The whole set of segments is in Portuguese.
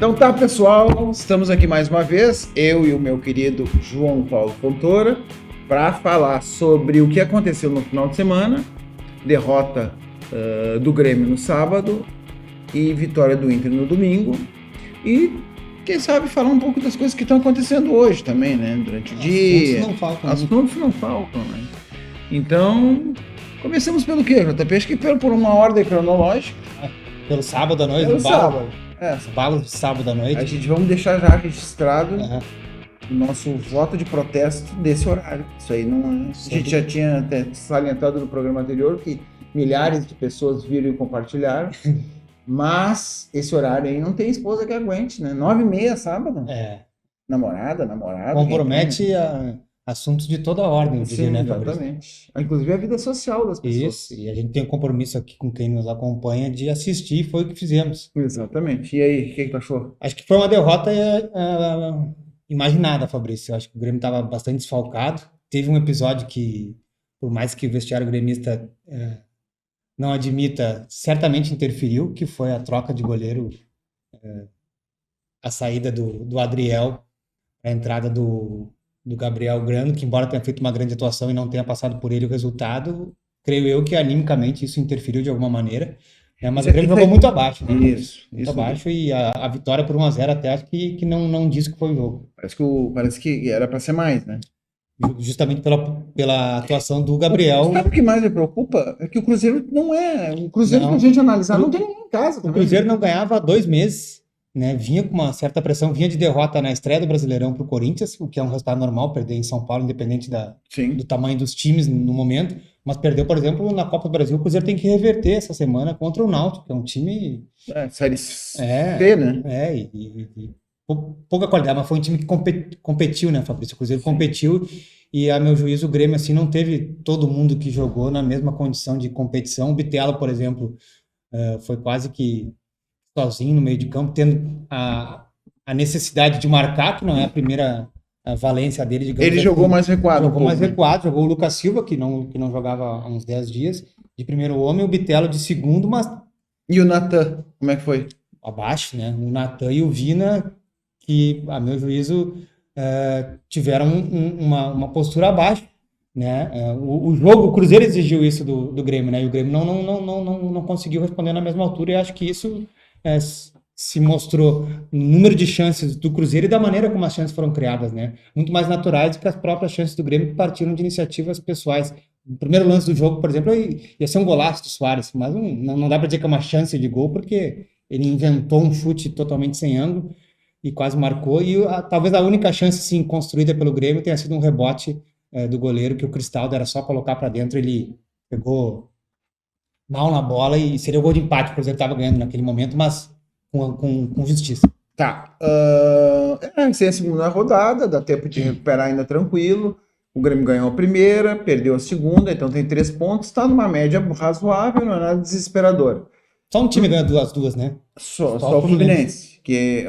Então tá, pessoal, estamos aqui mais uma vez, eu e o meu querido João Paulo Fontoura, para falar sobre o que aconteceu no final de semana, derrota do Grêmio no sábado e vitória do Inter no domingo, e quem sabe falar um pouco das coisas que estão acontecendo hoje também, né, durante o dia. Assuntos não faltam, né? Então, começamos pelo quê, JP? Acho que por uma ordem cronológica. Pelo sábado à noite? Pelo sábado. Balo de sábado à noite. A gente vamos deixar já registrado o nosso voto de protesto desse horário. Isso aí não é... A gente já tinha até salientado no programa anterior que milhares de pessoas viram e compartilharam. Mas esse horário aí não tem esposa que aguente, né? 9h30 sábado. Namorado. Compromete assuntos de toda a ordem, sim, né, exatamente. Inclusive a vida social das pessoas. Isso, e a gente tem um compromisso aqui com quem nos acompanha de assistir, foi o que fizemos. Exatamente. E aí, o que tu achou? Acho que foi uma derrota imaginada, Fabrício. Eu acho que o Grêmio estava bastante desfalcado. Teve um episódio que, por mais que o vestiário gremista não admita, certamente interferiu, que foi a troca de goleiro, a saída do Adriel, a entrada do Gabriel Grano, que embora tenha feito uma grande atuação e não tenha passado por ele o resultado, creio eu que animicamente isso interferiu de alguma maneira, né? Mas o Grêmio jogou muito abaixo. Né? Muito abaixo, e a vitória por 1-0 até acho que não diz que foi o jogo. Parece que era para ser mais, né? Justamente pela atuação do Gabriel. Sabe o que mais me preocupa? É que o Cruzeiro não é... O Cruzeiro, se a gente analisar, não tem ninguém em casa também. O Cruzeiro não ganhava há 2 meses, né? Vinha com uma certa pressão, vinha de derrota na estreia do Brasileirão para o Corinthians, o que é um resultado normal, perder em São Paulo, independente do tamanho dos times no momento, mas perdeu, por exemplo, na Copa do Brasil. O Cruzeiro tem que reverter essa semana contra o Náutico, que é um time... Série C, né? Pouca qualidade, mas foi um time que competiu, né, Fabrício? O Cruzeiro competiu e, a meu juízo, o Grêmio assim, não teve todo mundo que jogou na mesma condição de competição. O Bitelo, por exemplo, foi quase que sozinho no meio de campo, tendo a necessidade de marcar, que não é a primeira valência dele, digamos. Ele jogou mais recuado. Jogou o Lucas Silva, que não jogava há uns 10 dias, de primeiro homem, o Bitelo de segundo, mas... E o Natan, como é que foi? Abaixo, né? O Natan e o Vina, que, a meu juízo, tiveram uma postura abaixo, né? O Cruzeiro exigiu isso do Grêmio, né? E o Grêmio não conseguiu responder na mesma altura, e acho que isso se mostrou no número de chances do Cruzeiro e da maneira como as chances foram criadas, né? Muito mais naturais do que as próprias chances do Grêmio, que partiram de iniciativas pessoais. O primeiro lance do jogo, por exemplo, ia ser um golaço do Soares, mas não dá para dizer que é uma chance de gol, porque ele inventou um chute totalmente sem ângulo e quase marcou, e talvez a única chance sim, construída pelo Grêmio tenha sido um rebote do goleiro, que o Cristaldo era só colocar para dentro, ele pegou mal na bola e seria o gol de empate, o Cruzeiro estava ganhando naquele momento, mas com justiça. Tá. Sem a segunda rodada, dá tempo de recuperar ainda tranquilo. O Grêmio ganhou a primeira, perdeu a segunda, então tem 3 pontos, está numa média razoável, não é nada desesperador. Só um time ganha as duas, né? Só o Fluminense, que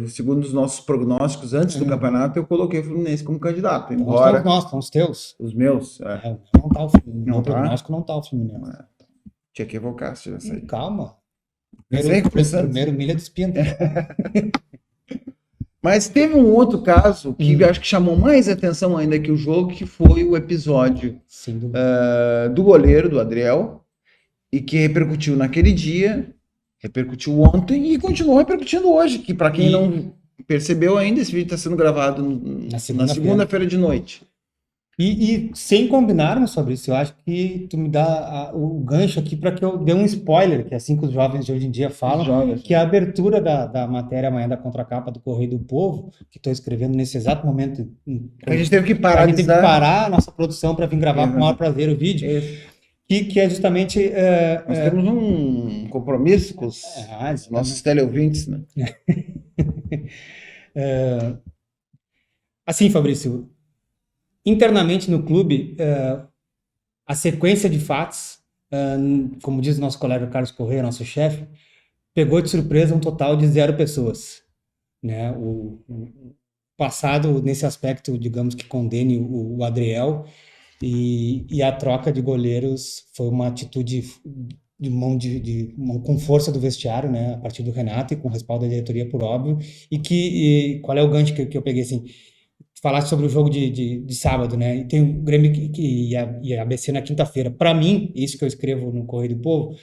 segundo os nossos prognósticos antes do campeonato, eu coloquei o Fluminense como candidato. Embora... São os teus. Os meus? Não tá o Fluminense. No prognóstico não tá o Fluminense. Tinha que evocar, se já sei. Calma. Primeiro milha de espinha. Mas teve um outro caso que eu acho que chamou mais atenção ainda que o jogo, que foi o episódio do goleiro, do Adriel, e que repercutiu naquele dia, repercutiu ontem e continuou repercutindo hoje, que para quem não percebeu ainda, esse vídeo está sendo gravado na segunda-feira de noite. E sem combinarmos sobre isso, eu acho que tu me dá o gancho aqui para que eu dê um spoiler, que é assim que os jovens de hoje em dia falam, que a abertura da matéria amanhã da contracapa do Correio do Povo, que estou escrevendo nesse exato momento. A gente teve que parar. A gente teve que parar a nossa produção para vir gravar com o maior prazer o vídeo. Que é justamente... Nós temos um compromisso com os nossos teleouvintes, né? Assim, Fabrício, internamente no clube, a sequência de fatos, como diz o nosso colega Carlos Corrêa, nosso chefe, pegou de surpresa um total de 0 pessoas. Né? O passado, nesse aspecto, digamos que condene o Adriel, e a troca de goleiros foi uma atitude com força do vestiário, né, a partir do Renato e com respaldo da diretoria, por óbvio. E qual é o gancho que eu peguei, assim, falar sobre o jogo de sábado, né? E tem o Grêmio e a ABC na quinta-feira. Para mim, isso que eu escrevo no Correio do Povo,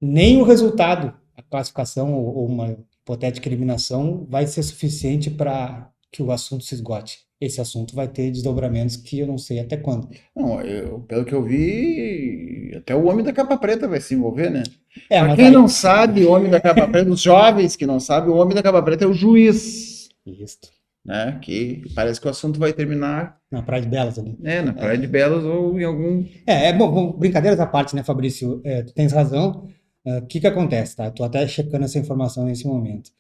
nem o resultado, a classificação ou uma hipotética eliminação vai ser suficiente para que o assunto se esgote. Esse assunto vai ter desdobramentos que eu não sei até quando. Não, pelo que eu vi, até o homem da capa preta vai se envolver, né? Pra Mas quem aí... não sabe, o homem da capa preta, os jovens que não sabem, o homem da capa preta é o juiz. Isso. Né? Que parece que o assunto vai terminar na Praia de Belas ali. Na Praia de Belas ou em algum... Bom, brincadeiras à parte, né, Fabrício? Tu tens razão. O que acontece, tá? Estou até checando essa informação nesse momento.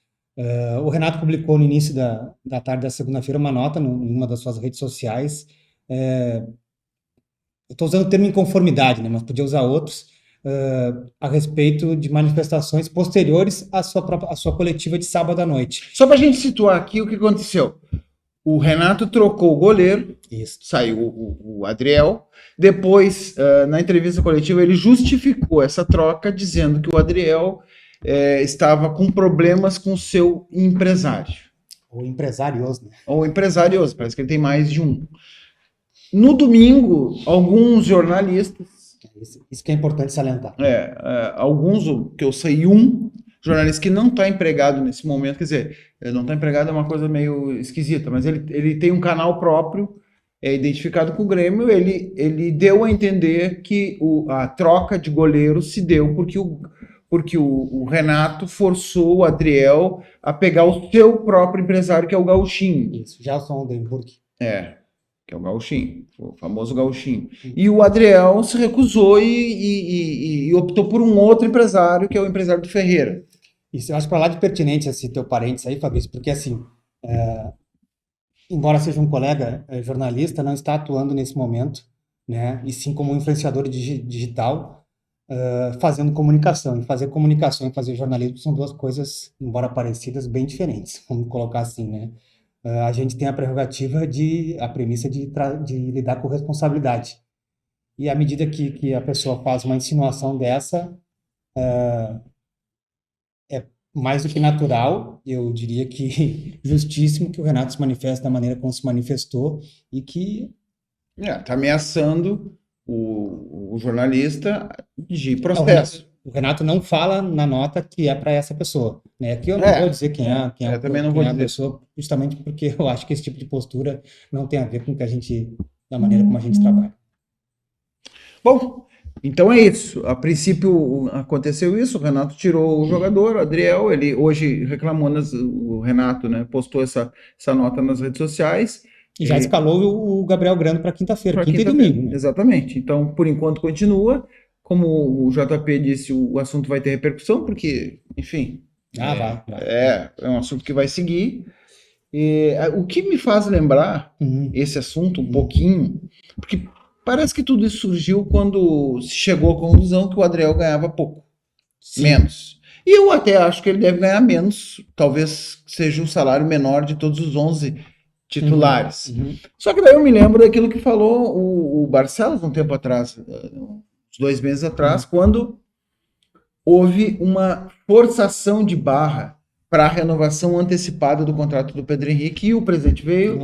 O Renato publicou no início da tarde da segunda-feira uma nota em uma das suas redes sociais. Eu estou usando o termo inconformidade, né, mas podia usar outros, a respeito de manifestações posteriores à sua coletiva de sábado à noite. Só para a gente situar aqui o que aconteceu. O Renato trocou o goleiro, isso. Saiu o Adriel. Depois, na entrevista coletiva, ele justificou essa troca dizendo que o Adriel estava com problemas com o seu empresário. Ou empresarioso, né? Ou empresarioso, parece que ele tem mais de um. No domingo, alguns jornalistas... Isso que é importante salientar. Alguns, que eu sei, jornalista que não está empregado nesse momento, quer dizer, não está empregado é uma coisa meio esquisita, mas ele tem um canal próprio, identificado com o Grêmio, ele deu a entender que a troca de goleiro se deu porque o Renato forçou o Adriel a pegar o seu próprio empresário, que é o Gauchinho. Isso, Gelson Oldenburg. Que é o Gauchinho, o famoso Gauchinho. E o Adriel se recusou e optou por um outro empresário, que é o empresário do Ferreira. Isso, eu acho para lá de pertinente esse teu parênteses aí, Fabrício, porque assim, embora seja um colega jornalista, não está atuando nesse momento, né, e sim como um influenciador digital, fazendo comunicação. E fazer comunicação e fazer jornalismo são duas coisas, embora parecidas, bem diferentes, vamos colocar assim, né. A gente tem a prerrogativa a premissa de lidar com responsabilidade. E à medida que a pessoa faz uma insinuação dessa, é mais do que natural, eu diria que justíssimo que o Renato se manifeste da maneira como se manifestou e que... Está ameaçando o jornalista de processo. O Renato não fala na nota que é para essa pessoa, né? Aqui eu não vou dizer quem é a pessoa, justamente porque eu acho que esse tipo de postura não tem a ver com da maneira como a gente trabalha. Bom, então é isso. A princípio aconteceu isso, o Renato tirou o jogador, o Adriel, ele hoje reclamou, o Renato, né, postou essa nota nas redes sociais. E já escalou o Gabriel Grando para quinta-feira, quinta e domingo. Né? Exatamente. Então, por enquanto, continua. Como o JP disse, o assunto vai ter repercussão, porque, enfim... vai. É um assunto que vai seguir. O que me faz lembrar esse assunto um pouquinho, porque parece que tudo isso surgiu quando se chegou à conclusão que o Adriel ganhava pouco, menos. E eu até acho que ele deve ganhar menos, talvez seja o salário menor de todos os 11 titulares. Só que daí eu me lembro daquilo que falou o Barcelos um tempo atrás, uns 2 meses atrás, quando houve uma forçação de barra para a renovação antecipada do contrato do Pedro Henrique, e o presidente veio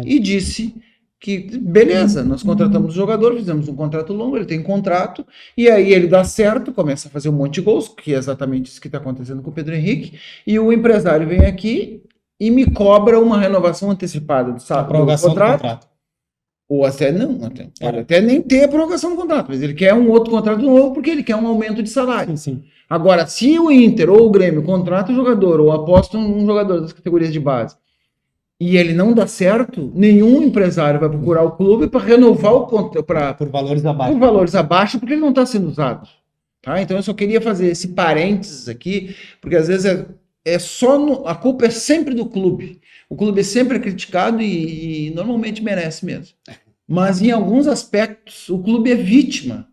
e disse que, beleza, nós contratamos o jogador, fizemos um contrato longo, ele tem contrato, e aí ele dá certo, começa a fazer um monte de gols, que é exatamente isso que está acontecendo com o Pedro Henrique, e o empresário vem aqui e me cobra uma renovação antecipada do contrato. Ou até não, pode até nem ter a prorrogação do contrato, mas ele quer um outro contrato novo porque ele quer um aumento de salário. Sim. Agora, se o Inter ou o Grêmio contrata um jogador ou aposta um jogador das categorias de base e ele não dá certo, nenhum empresário vai procurar o clube para renovar o contrato por valores abaixo. Por valores abaixo, porque ele não está sendo usado. Tá? Então eu só queria fazer esse parênteses aqui, porque às vezes a culpa é sempre do clube. O clube é sempre criticado e normalmente merece mesmo. Mas em alguns aspectos o clube é vítima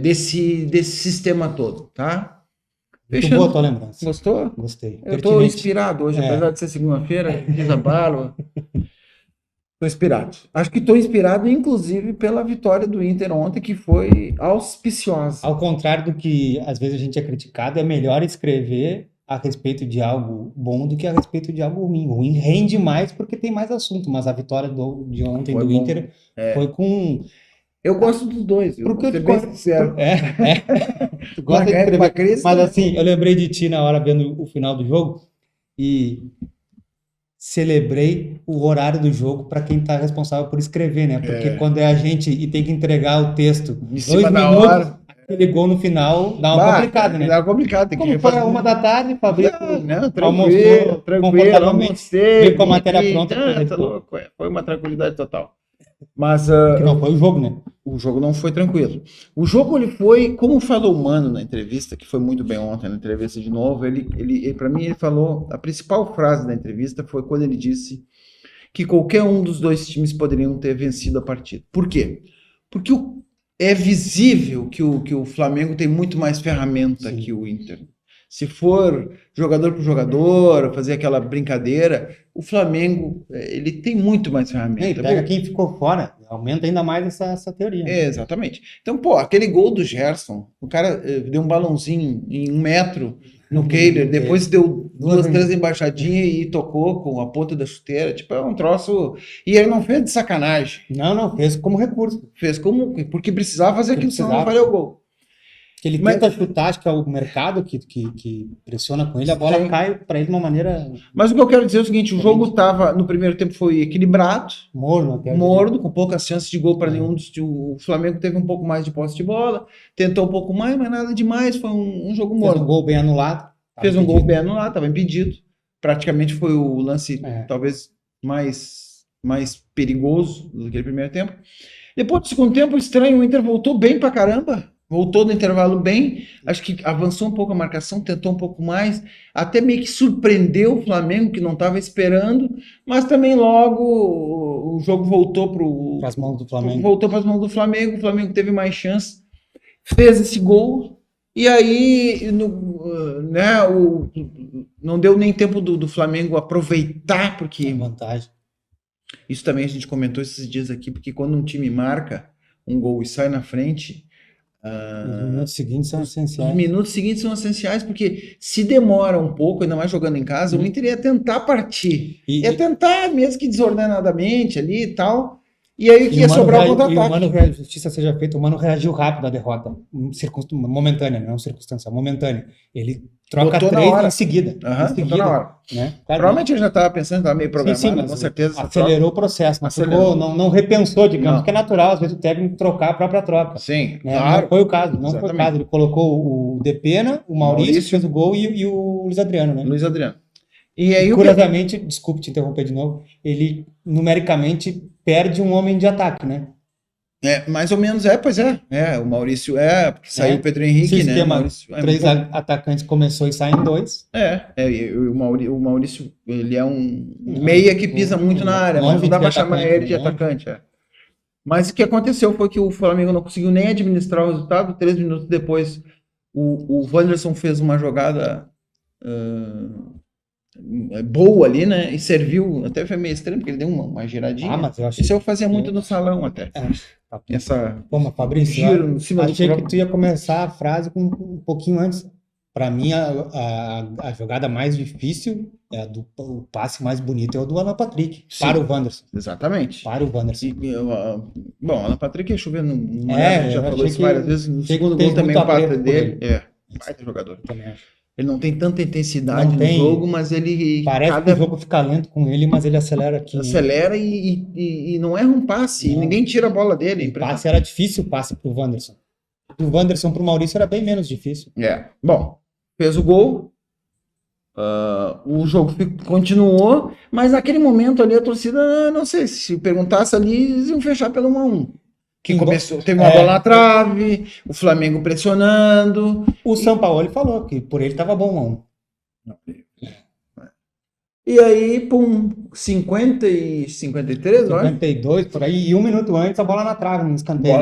desse sistema todo, tá? Muito boa a tua lembrança. Gostou? Gostei. Eu estou inspirado hoje, apesar de ser segunda-feira, diz a barba. Tô inspirado. Acho que estou inspirado, inclusive, pela vitória do Inter ontem, que foi auspiciosa. Ao contrário do que às vezes a gente é criticado, é melhor escrever a respeito de algo bom do que a respeito de algo ruim. O ruim rende mais porque tem mais assunto, mas a vitória de ontem Foi do bom. Inter foi com... Eu gosto dos dois, eu Porque vou eu ser te bem gosto. sincero. Tu gosta de Uma escrever. crise, Mas né? assim, eu lembrei de ti na hora vendo o final do jogo e celebrei o horário do jogo para quem está responsável por escrever, né? Porque quando é a gente e tem que entregar o texto Em cima da minutos, hora. aquele gol no final dá uma complicada, né? Dá uma complicada, tem que Como foi refazer. a 1 da tarde, Fabrício Não, almoçou tranquilo, confortavelmente, almocei, veio com a matéria vim, pronta para tá louco, foi uma tranquilidade total. Mas que não foi o jogo, né? o jogo não foi tranquilo. O jogo ele foi, como falou o Mano na entrevista, que foi muito bem ontem na entrevista de novo, ele para mim ele falou, a principal frase da entrevista foi quando ele disse que qualquer um dos dois times poderiam ter vencido a partida. Por quê? Porque é visível que o Flamengo tem muito mais ferramenta Sim. que o Inter. Se for jogador por jogador, fazer aquela brincadeira, o Flamengo ele tem muito mais ferramenta. Pega quem ficou fora, aumenta ainda mais essa teoria. Né? Exatamente. Então, pô, aquele gol do Gerson, o cara deu um balãozinho em 1 metro no Kehler, depois deu 2, 3 embaixadinhas e tocou com a ponta da chuteira. Tipo, é um troço. E ele não fez de sacanagem. Não, fez como recurso. Fez como. Porque precisava fazer aquilo, senão não precisava. faria o gol. Que ele tenta chutar, acho que é o mercado que pressiona com ele, a bola cai para ele de uma maneira. Mas o que eu quero dizer é o seguinte: o jogo estava, no primeiro tempo, foi equilibrado, morno, com poucas chances de gol para nenhum dos. O Flamengo teve um pouco mais de posse de bola, tentou um pouco mais, mas nada demais, foi um jogo morno. Fez um gol bem anulado. Fez um gol bem anulado, estava impedido. Praticamente foi o lance, talvez, mais perigoso daquele primeiro tempo. Depois do segundo tempo, estranho, o Inter voltou bem pra caramba. Voltou no intervalo bem, acho que avançou um pouco a marcação, tentou um pouco mais, até meio que surpreendeu o Flamengo, que não estava esperando, mas também logo o jogo voltou para as mãos do Flamengo. Voltou para as mãos do Flamengo, o Flamengo teve mais chance, fez esse gol, e aí não deu nem tempo do Flamengo aproveitar, porque... vantagem. Isso também a gente comentou esses dias aqui, porque quando um time marca um gol e sai na frente... Os minutos seguintes são essenciais. Os minutos seguintes são essenciais, porque se demora um pouco, ainda mais jogando em casa, o Inter ia tentar partir. Ia tentar, mesmo que desordenadamente ali e tal. E aí que ia sobrar o contra-ataque. E o Mano, justiça seja feita, o Mano reagiu rápido à derrota. Momentânea, não circunstância, momentânea. Ele troca 3 em seguida. Botou na hora. Né? Provavelmente ele já estava pensando, estava meio programado, sim, com certeza. Acelerou o processo, não repensou, digamos, que é natural, às vezes o técnico trocar a própria troca. Sim, né? claro. Não foi o caso, Ele colocou o Depena, o Maurício fez o gol e o Luiz Adriano, né? Luiz Adriano. E aí, curiosamente, desculpe te interromper de novo, ele numericamente perde um homem de ataque, né? Mais ou menos, pois é. O Maurício porque saiu o Pedro Henrique, né? O Maurício, 3 atacantes começou e saem 2. O Maurício, ele é um meia que pisa muito na área, mas não dá pra chamar ele de atacante. Mas o que aconteceu foi que o Flamengo não conseguiu nem administrar o resultado. 3 minutos depois, o Wanderson fez uma jogada boa ali, né? E serviu, até foi meio estranho, porque ele deu uma giradinha. Mas eu achei... Isso eu fazia muito no salão até. Mas Fabrício, giro em cima achei que tu ia começar a frase um pouquinho antes. Para mim, a jogada mais difícil, o passe mais bonito é o do Alan Patrick. Sim, para o Wanderson. Exatamente. Para o Wanderson. Bom, Alan Patrick ia chover no já falou isso várias vezes. No segundo gol também o passe dele. Baita jogador. Também acho. Ele não tem tanta intensidade no jogo, mas ele... Parece que o jogo fica lento com ele, mas ele acelera aqui. Acelera e não erra um passe. E ninguém tira a bola dele. O passe era difícil, o passe pro Wanderson. Do Wanderson pro Maurício era bem menos difícil. Bom, fez o gol. O jogo continuou, mas naquele momento ali a torcida, não sei, se perguntasse ali, eles iam fechar pelo 1-1. Que começou, teve uma bola na trave, o Flamengo pressionando. O Sampaoli falou que por ele estava bom 1-1. E aí, 50 e 53, 52, por aí, e 1 minuto antes a bola na trave, no escanteio.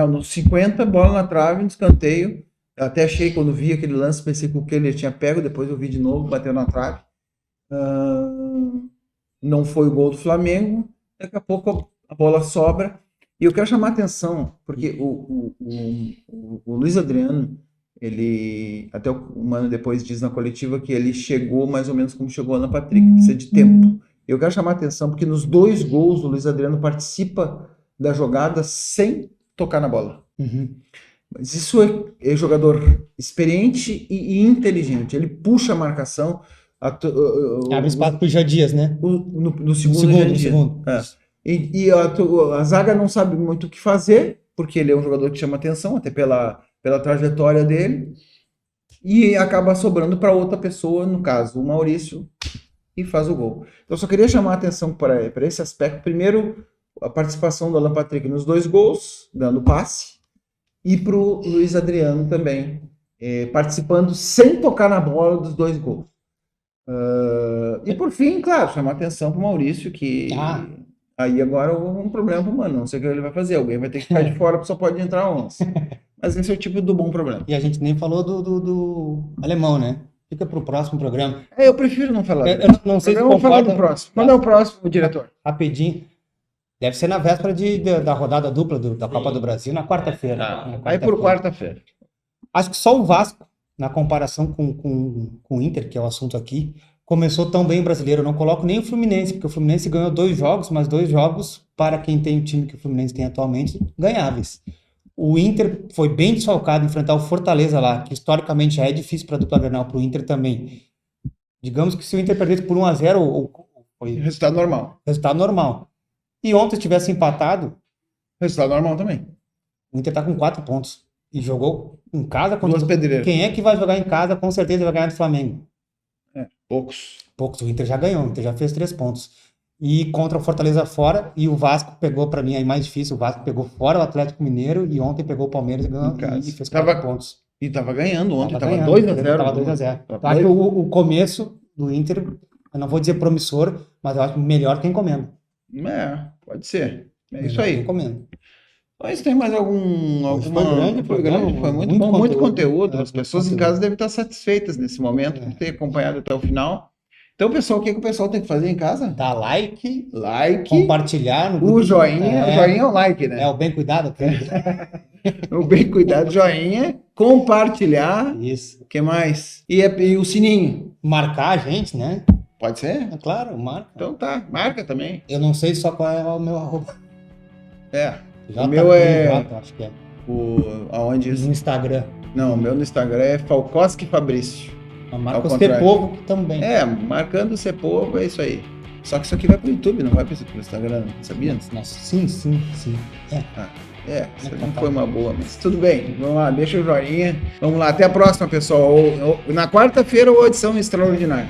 No 50, bola na trave, no escanteio. Eu até achei, quando vi aquele lance, pensei que o Kehler tinha pego, depois eu vi de novo, bateu na trave. Não foi o gol do Flamengo. Daqui a pouco a bola sobra. E eu quero chamar a atenção, porque o Luiz Adriano, ele, até um ano depois, diz na coletiva que ele chegou mais ou menos como chegou o Alan Patrick, precisa de tempo. Eu quero chamar a atenção porque nos 2 gols o Luiz Adriano participa da jogada sem tocar na bola. Mas isso é jogador experiente e inteligente. Ele puxa a marcação. Abre espaço pro Jean Dias, né? No segundo. Segundo. E a zaga não sabe muito o que fazer, porque ele é um jogador que chama atenção, até pela trajetória dele, e acaba sobrando para outra pessoa, no caso o Maurício, e faz o gol. Então eu só queria chamar a atenção para esse aspecto. Primeiro, a participação do Alan Patrick nos 2 gols, dando passe, e para o Luiz Adriano também, participando sem tocar na bola dos 2 gols. E por fim, claro, chamar a atenção para o Maurício, que... Aí agora um problema pro Mano, não sei o que ele vai fazer, alguém vai ter que ficar de fora, só pode entrar 11. Mas esse é o tipo do bom problema. E a gente nem falou do alemão, né? Fica pro próximo programa. Eu prefiro não falar. Eu não sei se vamos falar do próximo. Quando é o próximo, diretor? Rapidinho. Deve ser na véspera da rodada dupla da Copa do Brasil, na quarta-feira. Aí por quarta-feira. Acho que só o Vasco, na comparação com o Inter, que é o assunto aqui, começou tão bem o brasileiro. Eu não coloco nem o Fluminense, porque o Fluminense ganhou 2 jogos, mas 2 jogos, para quem tem o time que o Fluminense tem atualmente, ganháveis. O Inter foi bem desfalcado enfrentar o Fortaleza lá, que historicamente já é difícil para a dupla Grenal, para o Inter também. Digamos que se o Inter perdesse por 1-0, foi resultado normal. Resultado normal. E ontem tivesse empatado, resultado normal também. O Inter está com 4 pontos. E jogou em casa contra Duas pedreiras. Quem é que vai jogar em casa, com certeza vai ganhar do Flamengo. Poucos. O Inter já ganhou, o Inter já fez 3 pontos. E contra o Fortaleza fora, e o Vasco pegou, para mim, aí mais difícil, o Vasco pegou fora o Atlético Mineiro, e ontem pegou o Palmeiras e fez 4 pontos. E tava ganhando ontem, tava 2-0. Tava 2-0. Tá que o começo do Inter, eu não vou dizer promissor, mas eu acho melhor que encomenda. Pode ser. É isso aí. Encomenda. Mas tem mais alguma... Foi grande. Foi muito bom, muito conteúdo. As pessoas em casa devem estar satisfeitas nesse momento por ter acompanhado até o final. Então, pessoal, o que o pessoal tem que fazer em casa? Dar like, compartilhar no grupo. O joinha, o joinha é o like, né? O bem cuidado. O bem cuidado, joinha, compartilhar. Isso. O que mais? E o sininho. Marcar a gente, né? Pode ser? Claro, marca. Então tá, marca também. Eu não sei só qual é o meu arroba. O meu acho que é. Aonde isso? No Instagram. Não, o meu no Instagram é Falkowski Fabrício. Marca o Cepovo também. Marcando o Cepovo, é isso aí. Só que isso aqui vai pro YouTube, não vai pro Instagram, sabia? Nossa, sim. Isso não foi uma boa, mas tudo bem. Vamos lá, deixa o joinha. Vamos lá, até a próxima, pessoal. Na quarta-feira, ou edição extraordinária.